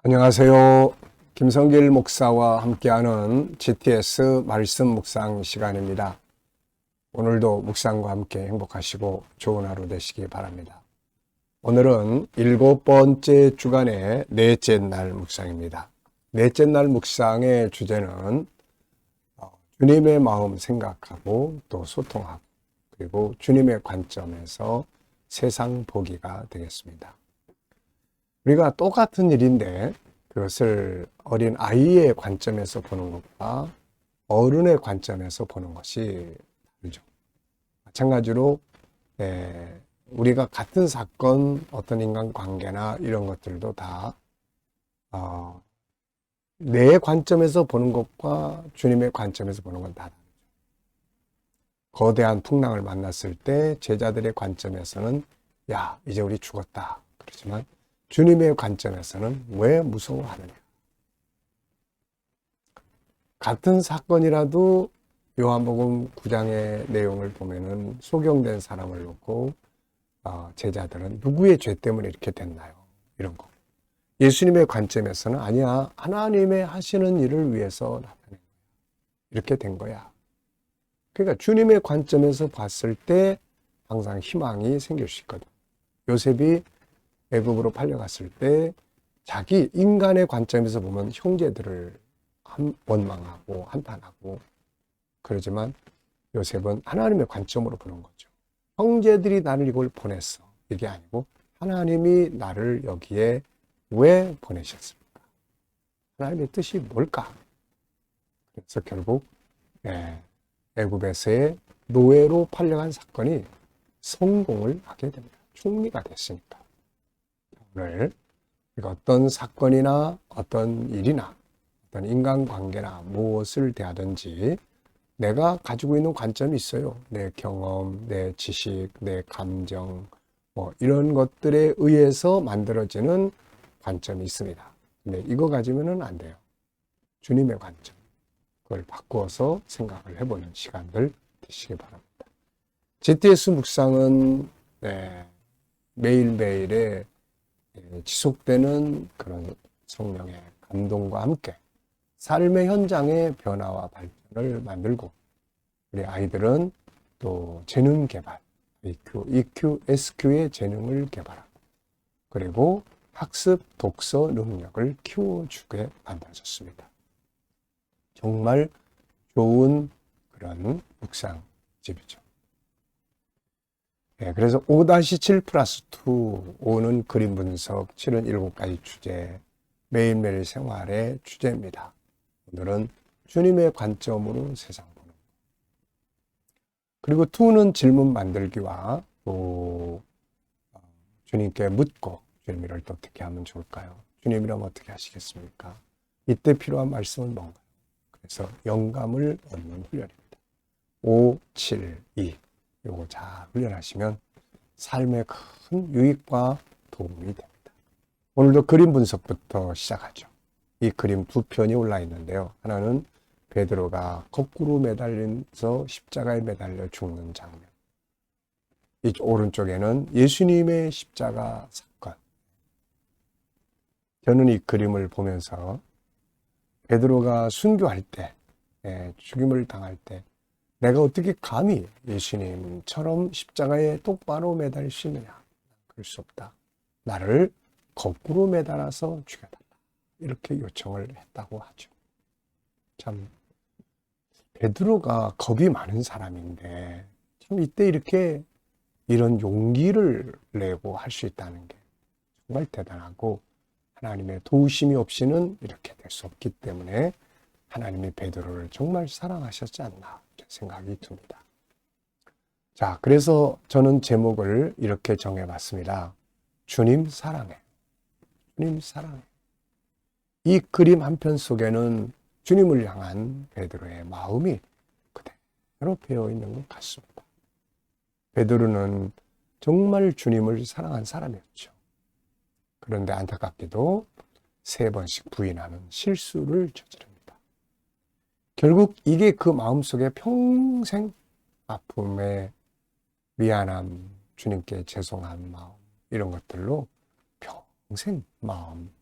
안녕하세요. 김성길 목사와 함께하는 GTS 말씀 묵상 시간입니다. 오늘도 묵상과 함께 행복하시고 좋은 하루 되시기 바랍니다. 오늘은 7번째 주간의 넷째 날 묵상입니다. 넷째 날 묵상의 주제는 주님의 마음 생각하고 또 소통하고 그리고 주님의 관점에서 세상 보기가 되겠습니다. 우리가 똑같은 일인데 그것을 어린 아이의 관점에서 보는 것과 어른의 관점에서 보는 것이 다르죠. 마찬가지로 우리가 같은 사건, 어떤 인간관계나 이런 것들도 다 내 관점에서 보는 것과 주님의 관점에서 보는 건 다 다르죠. 거대한 풍랑을 만났을 때 제자들의 관점에서는 야, 이제 우리 죽었다. 그렇지만 주님의 관점에서는 왜 무서워하느냐. 같은 사건이라도 요한복음 9장의 내용을 보면은 소경된 사람을 놓고 제자들은 누구의 죄 때문에 이렇게 됐나요? 이런 거. 예수님의 관점에서는 아니야. 하나님의 하시는 일을 위해서 나타낸 거야. 이렇게 된 거야. 그러니까 주님의 관점에서 봤을 때 항상 희망이 생길 수 있거든. 요셉이 애굽으로 팔려갔을 때 자기 인간의 관점에서 보면 형제들을 원망하고 한탄하고 그러지만 요셉은 하나님의 관점으로 보는 거죠. 형제들이 나를 이걸 보냈어. 이게 아니고 하나님이 나를 여기에 왜 보내셨습니까? 하나님의 뜻이 뭘까? 그래서 결국 애굽에서의 노예로 팔려간 사건이 성공을 하게 됩니다. 총리가 됐으니까. 오늘 어떤 사건이나 어떤 일이나 어떤 인간관계나 무엇을 대하든지 내가 가지고 있는 관점이 있어요. 내 경험, 내 지식, 내 감정 이런 것들에 의해서 만들어지는 관점이 있습니다. 근데 이거 가지면은 안 돼요. 주님의 관점. 그걸 바꾸어서 생각을 해보는 시간들 되시기 바랍니다. GTS 묵상은 매일매일의 지속되는 그런 성령의 감동과 함께 삶의 현장의 변화와 발전을 만들고 우리 아이들은 또 재능 개발, EQ, SQ의 재능을 개발하고 그리고 학습, 독서 능력을 키워주게 만들어졌습니다. 정말 좋은 그런 묵상집이죠. 그래서 5-7 플러스 2, 5는 그림 분석, 7은 7가지 주제, 매일매일 생활의 주제입니다. 오늘은 주님의 관점으로 세상 보는 것. 그리고 2는 질문 만들기와 또 주님께 묻고 주님 이럴 때 어떻게 하면 좋을까요? 주님이라면 어떻게 하시겠습니까? 이때 필요한 말씀은 뭔가요? 그래서 영감을 얻는 훈련입니다. 5, 7, 2 요거 잘 훈련하시면 삶에 큰 유익과 도움이 됩니다. 오늘도 그림 분석부터 시작하죠. 이 그림 2편이 올라 있는데요. 하나는 베드로가 거꾸로 매달려서 십자가에 매달려 죽는 장면. 이 오른쪽에는 예수님의 십자가 사건. 저는 이 그림을 보면서 베드로가 순교할 때, 죽임을 당할 때 내가 어떻게 감히 예수님처럼 십자가에 똑바로 매달릴 수 있느냐? 그럴 수 없다. 나를 거꾸로 매달아서 죽여달라. 이렇게 요청을 했다고 하죠. 참 베드로가 겁이 많은 사람인데 참 이때 이렇게 이런 용기를 내고 할 수 있다는 게 정말 대단하고 하나님의 도우심이 없이는 이렇게 될 수 없기 때문에 하나님이 베드로를 정말 사랑하셨지 않나 생각이 듭니다. 자, 그래서 저는 제목을 이렇게 정해봤습니다. 주님 사랑해. 주님 사랑해. 이 그림 한 편 속에는 주님을 향한 베드로의 마음이 그대로 배어 있는 것 같습니다. 베드로는 정말 주님을 사랑한 사람이었죠. 그런데 안타깝게도 3번씩 부인하는 실수를 저지릅니다. 결국 이게 그 마음속에 평생 아픔에 미안함, 주님께 죄송한 마음 이런 것들로 평생 마음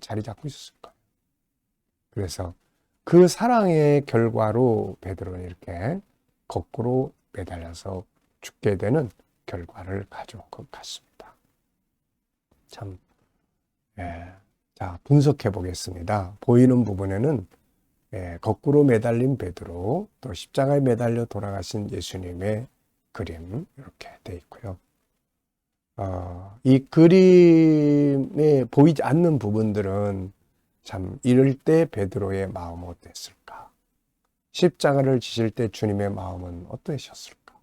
자리 잡고 있었을 거예요. 그래서 그 사랑의 결과로 베드로는 이렇게 거꾸로 매달려서 죽게 되는 결과를 가져온 것 같습니다. 참, 자, 분석해 보겠습니다. 보이는 부분에는 거꾸로 매달린 베드로, 또 십자가에 매달려 돌아가신 예수님의 그림 이렇게 돼 있고요. 이 그림에 보이지 않는 부분들은 참 이럴 때 베드로의 마음은 어땠을까? 십자가를 지실 때 주님의 마음은 어떠셨을까?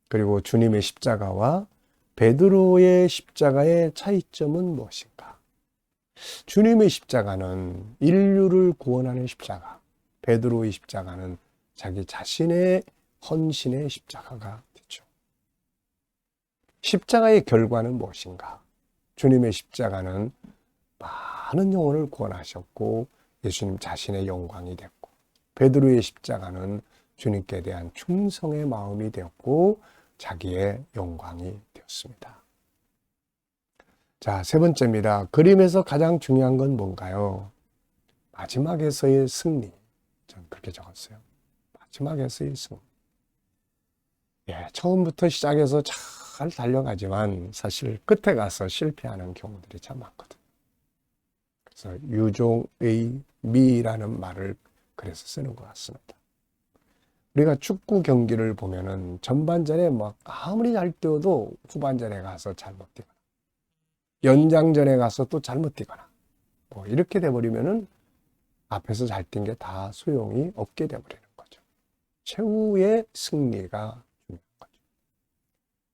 그리고 주님의 십자가와 베드로의 십자가의 차이점은 무엇인가? 주님의 십자가는 인류를 구원하는 십자가, 베드로의 십자가는 자기 자신의 헌신의 십자가가 되죠. 십자가의 결과는 무엇인가? 주님의 십자가는 많은 영혼을 구원하셨고 예수님 자신의 영광이 됐고, 베드로의 십자가는 주님께 대한 충성의 마음이 되었고 자기의 영광이 되었습니다. 자, 세 번째입니다. 그림에서 가장 중요한 건 뭔가요? 마지막에서의 승리. 전 그렇게 적었어요. 마지막에서의 승리. 처음부터 시작해서 잘 달려가지만 사실 끝에 가서 실패하는 경우들이 참 많거든요. 그래서 유종의 미라는 말을 그래서 쓰는 것 같습니다. 우리가 축구 경기를 보면은 전반전에 막 아무리 잘 뛰어도 후반전에 가서 잘못 뛰거나 연장전에 가서 또 잘못 뛰거나 뭐 이렇게 돼버리면은 앞에서 잘 뛴 게 다 소용이 없게 돼버리는 거죠. 최후의 승리가 중요한 거죠.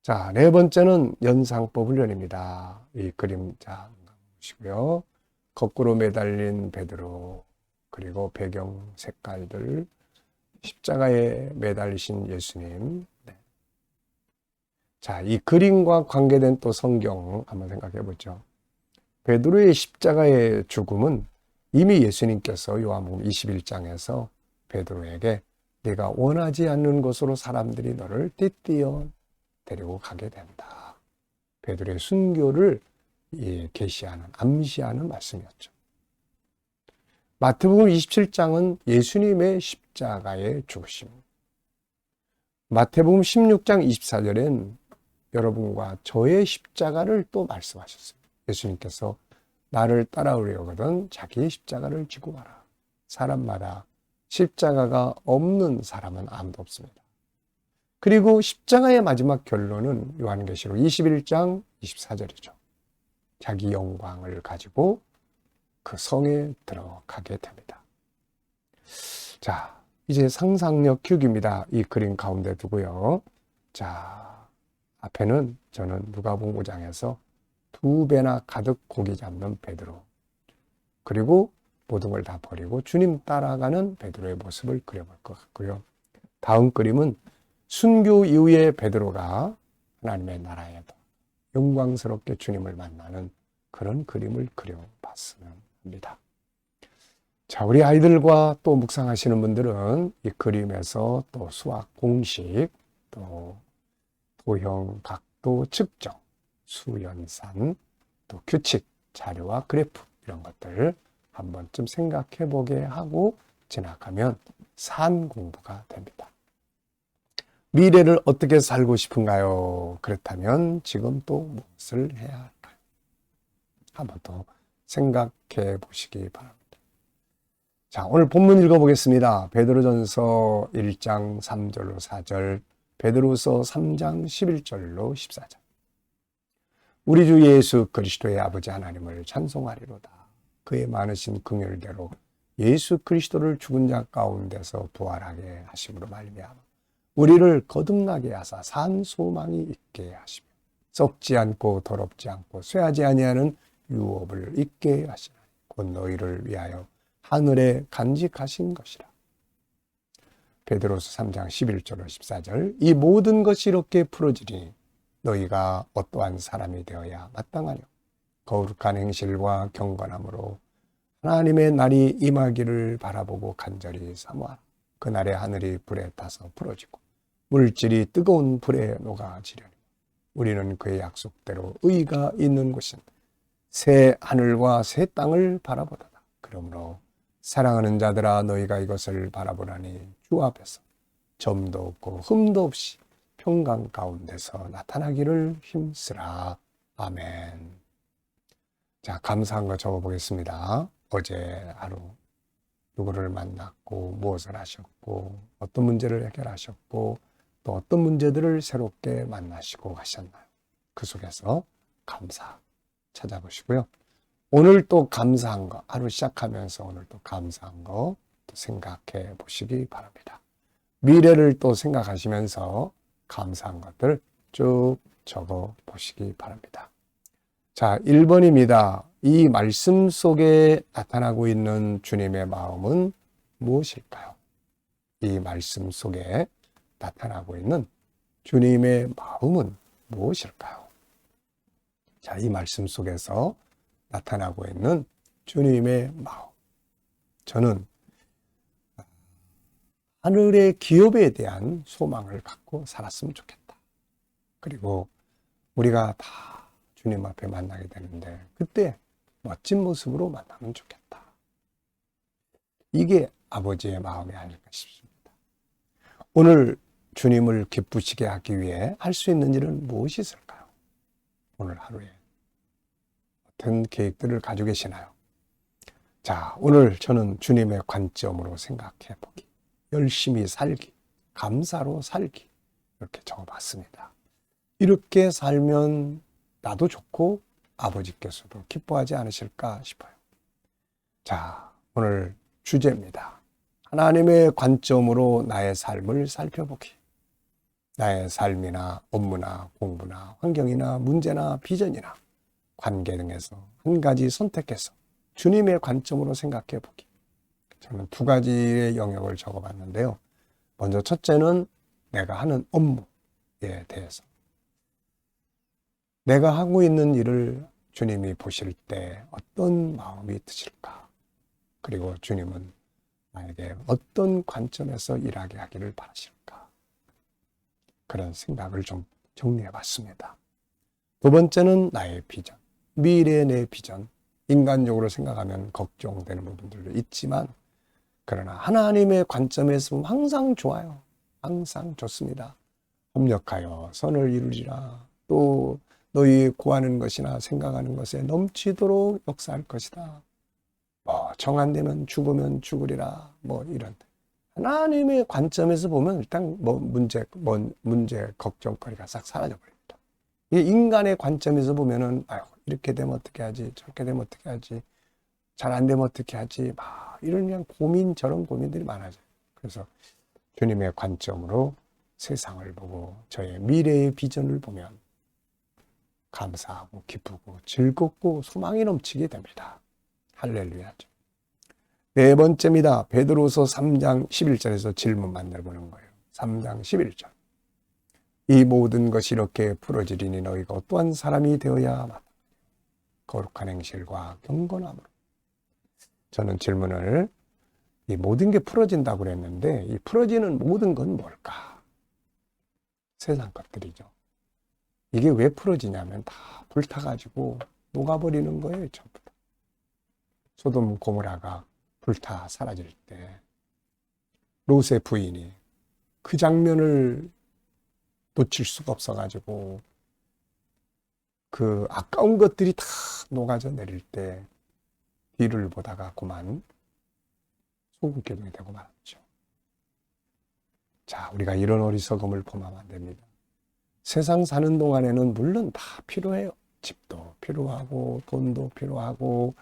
자, 네 번째는 연상법 훈련입니다. 이 그림 자 보시고요. 거꾸로 매달린 베드로, 그리고 배경 색깔들, 십자가에 매달리신 예수님. 자, 이 그림과 관계된 또 성경 한번 생각해 보죠. 베드로의 십자가의 죽음은 이미 예수님께서 요한복음 21장에서 베드로에게 네가 원하지 않는 곳으로 사람들이 너를 띠띠어 데리고 가게 된다. 베드로의 순교를 계시하는, 암시하는 말씀이었죠. 마태복음 27장은 예수님의 십자가의 죽으심. 마태복음 16장 24절엔 여러분과 저의 십자가를 또 말씀하셨어요. 예수님께서 나를 따라오려거든 자기의 십자가를 지고 와라. 사람마다 십자가가 없는 사람은 아무도 없습니다. 그리고 십자가의 마지막 결론은 요한계시록 21장 24절이죠. 자기 영광을 가지고 그 성에 들어가게 됩니다. 자, 이제 상상력 키우기입니다. 이 그림 가운데 두고요. 자, 앞에는 저는 누가복음 5장에서 2배나 가득 고기 잡는 베드로, 그리고 모든 걸 다 버리고 주님 따라가는 베드로의 모습을 그려볼 것 같고요. 다음 그림은 순교 이후에 베드로가 하나님의 나라에도 영광스럽게 주님을 만나는 그런 그림을 그려봤으면 합니다. 자, 우리 아이들과 또 묵상하시는 분들은 이 그림에서 또 수학 공식, 또 도형 각도 측정, 수연산, 또 규칙, 자료와 그래프 이런 것들 한 번쯤 생각해 보게 하고 지나가면 산 공부가 됩니다. 미래를 어떻게 살고 싶은가요? 그렇다면 지금 또 무엇을 해야 할까요? 한 번 더 생각해 보시기 바랍니다. 자, 오늘 본문 읽어보겠습니다. 베드로전서 1장 3절로 4절, 베드로서 3장 11절로 14절. 우리 주 예수 그리스도의 아버지 하나님을 찬송하리로다. 그의 많으신 긍휼대로 예수 그리스도를 죽은 자 가운데서 부활하게 하심으로 말미암아 우리를 거듭나게 하사 산 소망이 있게 하시며 썩지 않고 더럽지 않고 쇠하지 아니하는 유업을 있게 하시나니 곧 너희를 위하여 하늘에 간직하신 것이라. 베드로서 3장 11절로 14절. 이 모든 것이 이렇게 풀어지리니 너희가 어떠한 사람이 되어야 마땅하뇨. 거룩한 행실과 경건함으로 하나님의 날이 임하기를 바라보고 간절히 사모하라. 그날에 하늘이 불에 타서 풀어지고 물질이 뜨거운 불에 녹아지려니 우리는 그의 약속대로 의가 있는 곳인 새 하늘과 새 땅을 바라보도다. 그러므로 사랑하는 자들아 너희가 이것을 바라보라니 주 앞에서 점도 없고 흠도 없이 평강 가운데서 나타나기를 힘쓰라. 아멘. 자, 감사한 거 적어보겠습니다. 어제 하루 누구를 만났고 무엇을 하셨고 어떤 문제를 해결하셨고 또 어떤 문제들을 새롭게 만나시고 하셨나요? 그 속에서 감사 찾아보시고요. 오늘 또 감사한 거, 하루 시작하면서 오늘 또 감사한 거 또 생각해 보시기 바랍니다. 미래를 또 생각하시면서 감사한 것들 쭉 적어 보시기 바랍니다. 자, 1번입니다. 이 말씀 속에 나타나고 있는 주님의 마음은 무엇일까요? 이 말씀 속에 나타나고 있는 주님의 마음은 무엇일까요? 자, 이 말씀 속에서 나타나고 있는 주님의 마음. 저는 하늘의 기업에 대한 소망을 갖고 살았으면 좋겠다. 그리고 우리가 다 주님 앞에 만나게 되는데 그때 멋진 모습으로 만나면 좋겠다. 이게 아버지의 마음이 아닐까 싶습니다. 오늘 주님을 기쁘시게 하기 위해 할 수 있는 일은 무엇이 있을까요? 오늘 하루에 어떤 계획들을 가지고 계시나요? 자, 오늘 저는 주님의 관점으로 생각해 보기, 열심히 살기, 감사로 살기 이렇게 적어봤습니다. 이렇게 살면 나도 좋고 아버지께서도 기뻐하지 않으실까 싶어요. 자, 오늘 주제입니다. 하나님의 관점으로 나의 삶을 살펴보기. 나의 삶이나 업무나 공부나 환경이나 문제나 비전이나 관계 등에서 한 가지 선택해서 주님의 관점으로 생각해 보기. 저는 두 가지의 영역을 적어봤는데요. 먼저 첫째는 내가 하는 업무에 대해서. 내가 하고 있는 일을 주님이 보실 때 어떤 마음이 드실까? 그리고 주님은 나에게 어떤 관점에서 일하게 하기를 바라실까? 그런 생각을 좀 정리해 봤습니다. 두 번째는 나의 비전, 미래의 내 비전. 인간적으로 생각하면 걱정되는 부분들도 있지만 그러나 하나님의 관점에서 항상 좋아요. 항상 좋습니다. 협력하여 선을 이루리라. 또 너희 구하는 것이나 생각하는 것에 넘치도록 역사할 것이다. 정한 되면 죽으면 죽으리라. 이런 하나님의 관점에서 보면 일단 문제 걱정거리가 싹 사라져 버립니다. 이 인간의 관점에서 보면은 이렇게 되면 어떻게 하지, 저렇게 되면 어떻게 하지, 잘 안 되면 어떻게 하지, 이런 그냥 고민, 저런 고민들이 많아져요. 그래서 주님의 관점으로 세상을 보고 저의 미래의 비전을 보면 감사하고 기쁘고 즐겁고 소망이 넘치게 됩니다. 할렐루야죠. 네 번째입니다. 베드로서 3장 11절에서 질문 만들어보는 거예요. 3장 11절. 이 모든 것이 이렇게 풀어지리니 너희가 어떠한 사람이 되어야 마땅하냐. 거룩한 행실과 경건함으로. 저는 질문을 이 모든 게 풀어진다고 그랬는데 이 풀어지는 모든 건 뭘까? 세상 것들이죠. 이게 왜 풀어지냐면 다 불타가지고 녹아버리는 거예요. 전부 다. 소돔 고모라가 불타 사라질 때 롯의 부인이 그 장면을 놓칠 수가 없어가지고 그 아까운 것들이 다 녹아져 내릴 때 뒤를 보다가 그만 소금기둥이 되고 말았죠. 자, 우리가 이런 어리석음을 범하면 안 됩니다. 세상 사는 동안에는 물론 다 필요해요. 집도 필요하고 돈도 필요하고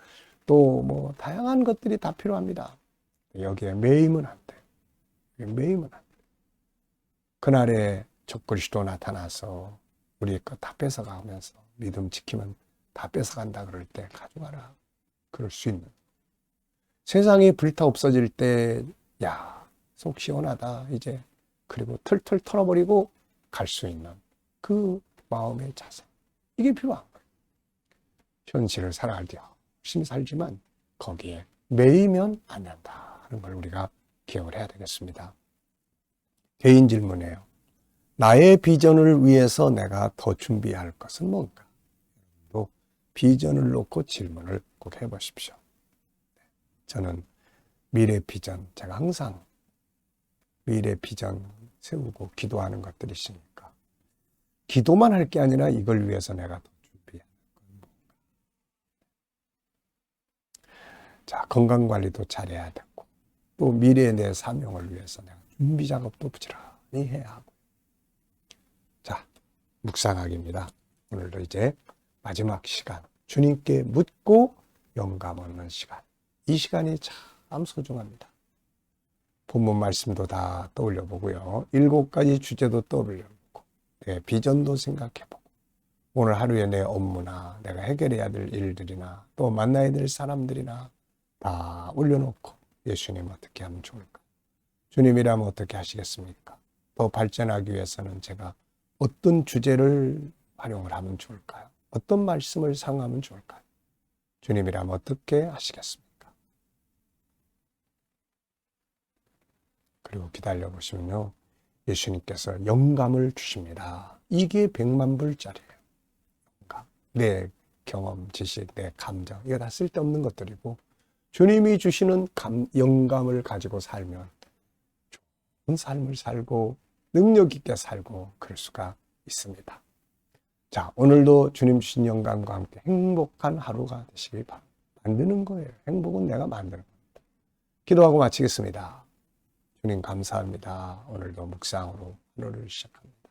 또 다양한 것들이 다 필요합니다. 여기에 매이면 안 돼. 매이면 안 돼. 그날에 적그리스도 나타나서 우리 것 다 뺏어가면서 믿음 지키면 다 뺏어간다 그럴 때 가져가라. 그럴 수 있는. 세상이 불타 없어질 때 속 시원하다 이제. 그리고 털털 털어버리고 갈 수 있는 그 마음의 자세. 이게 필요한 거예요. 현실을 살아갈 때 열심히 살지만 거기에 매이면 안 된다는 걸 우리가 기억을 해야 되겠습니다. 개인 질문이에요. 나의 비전을 위해서 내가 더 준비할 것은 뭔가? 또 비전을 놓고 질문을 꼭 해보십시오. 저는 미래 비전, 제가 항상 미래 비전 세우고 기도하는 것들이 있으니까 기도만 할 게 아니라 이걸 위해서 내가 더 준비하는 건 뭔가. 자, 건강관리도 잘해야 되고 또 미래의 내 사명을 위해서 내가 준비 작업도 부지런히 해야 하고. 자, 묵상하기입니다. 오늘도 이제 마지막 시간, 주님께 묻고 영감 얻는 시간. 이 시간이 참 소중합니다. 본문 말씀도 다 떠올려 보고요. 7가지 주제도 떠올려 보고 내 비전도 생각해 보고 오늘 하루에 내 업무나 내가 해결해야 될 일들이나 또 만나야 될 사람들이나 다 올려놓고 예수님 어떻게 하면 좋을까? 주님이라면 어떻게 하시겠습니까? 더 발전하기 위해서는 제가 어떤 주제를 활용을 하면 좋을까요? 어떤 말씀을 사용하면 좋을까요? 주님이라면 어떻게 하시겠습니까? 그리고 기다려 보시면요. 예수님께서 영감을 주십니다. 이게 100만 불짜리예요. 영감. 내 경험, 지식, 내 감정, 이거 다 쓸데없는 것들이고 주님이 주시는 영감을 가지고 살면 좋은 삶을 살고 능력 있게 살고 그럴 수가 있습니다. 자, 오늘도 주님 주신 영감과 함께 행복한 하루가 되시길 바랍니다. 만드는 거예요. 행복은 내가 만드는 겁니다. 기도하고 마치겠습니다. 주님 감사합니다. 오늘도 묵상으로 하루를 시작합니다.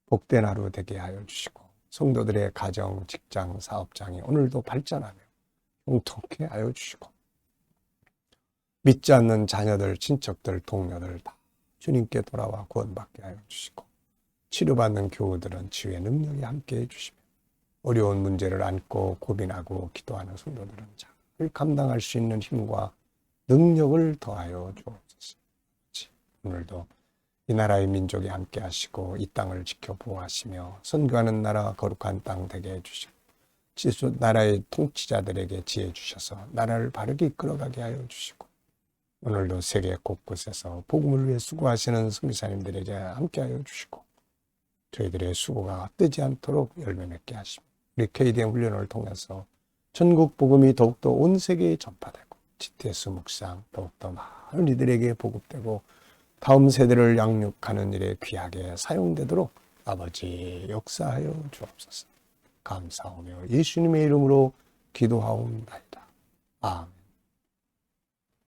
복된 하루 되게 하여 주시고 성도들의 가정, 직장, 사업장이 오늘도 발전하며 통통하게 하여 주시고 믿지 않는 자녀들, 친척들, 동료들 다 주님께 돌아와 구원받게 하여 주시고 치료받는 교우들은 치유의 능력이 함께해 주시며 어려운 문제를 안고 고민하고 기도하는 성도들은 잘 감당할 수 있는 힘과 능력을 더하여 주옵소서. 오늘도 이 나라의 민족이 함께 하시고 이 땅을 지켜 보호하시며 선교하는 나라 거룩한 땅 되게 해주시고 나라의 통치자들에게 지혜 주셔서 나라를 바르게 이끌어가게 하여 주시고 오늘도 세계 곳곳에서 복음을 위해 수고하시는 선교사님들에게 함께 하여 주시고 저희들의 수고가 뜨지 않도록 열매 맺게 하시고 우리 KDM 훈련을 통해서 전국 복음이 더욱더 온 세계에 전파되고 GTS 묵상 더욱더 많은 이들에게 보급되고 다음 세대를 양육하는 일에 귀하게 사용되도록 아버지 역사하여 주옵소서. 감사하며 예수님의 이름으로 기도하옵나이다. 아멘.